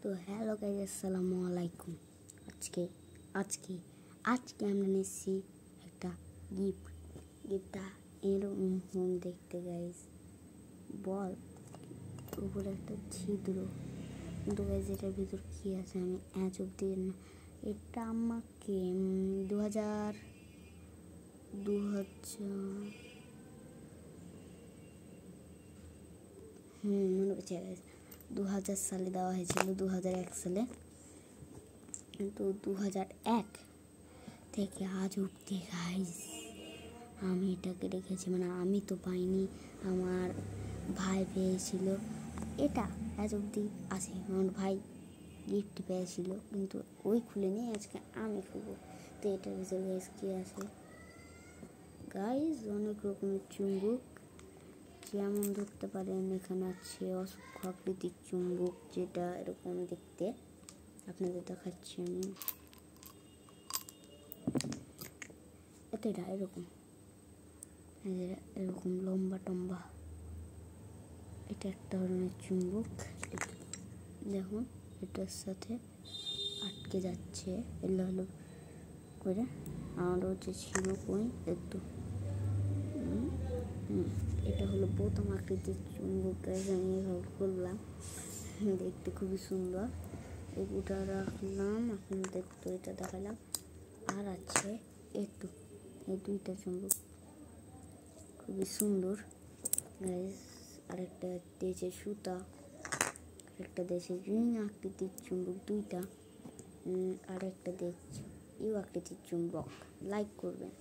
তো hello guys, আসসালামু আলাইকুম। আজকে আজকে আজকে আমরা নিচ্ছি একটা গিফটটা এরকম দেখতে গাইস। বল উপরে একটা ছিদ্র, কিন্তু গাইস এটার ভিতর কি আছে আমি আজ অব্দি না। এটা আমাকে 2000 মনে পড়ছে গাইস, 2000 সালে দেওয়া হয়েছিল, 2001 সালে। তো 2001 থেকে আজ অব্দি গাইস আমি এটাকে রেখেছি, মানে আমি তো পাইনি, আমার ভাই পেয়েছিল। এটা আজ অব্দি আছে, আমার ভাই গিফট পেয়েছিল, কিন্তু ওই খুলেনি, আজকে আমি খুলবো। তো এটার ভিতরে গাইস কি আছে গাইস, অনেক রকমের চুম্বক, যেমন ধরতে পারেন এখানে আছে অসংখ্য আকৃতির চুম্বক, যেটা এরকম দেখতে। আপনাদের দেখাচ্ছি আমি, এটা এরকম এরকম লম্বা টম্বা। এটা একটা ধরনের চুম্বক, দেখুন এটার সাথে আটকে যাচ্ছে এলো করে। আরও যে ছিল কই একটু, এটা হলো বোতাম আকৃতির চুম্বক গাইস। আমি এভাবে করলাম, দেখতে খুবই সুন্দর। ওটা রাখলাম, আপনাদের তো এটা দেখালাম। আর আছে একটু এই দুইটা চুম্বক, খুবই সুন্দর গাইস। আরেকটা দেশের সুতা, আরেকটা দেশের রিং আকৃতির চুম্বক, দুইটা। আরেকটা দেশ ইউ আকৃতির চুম্বক। লাইক করবেন।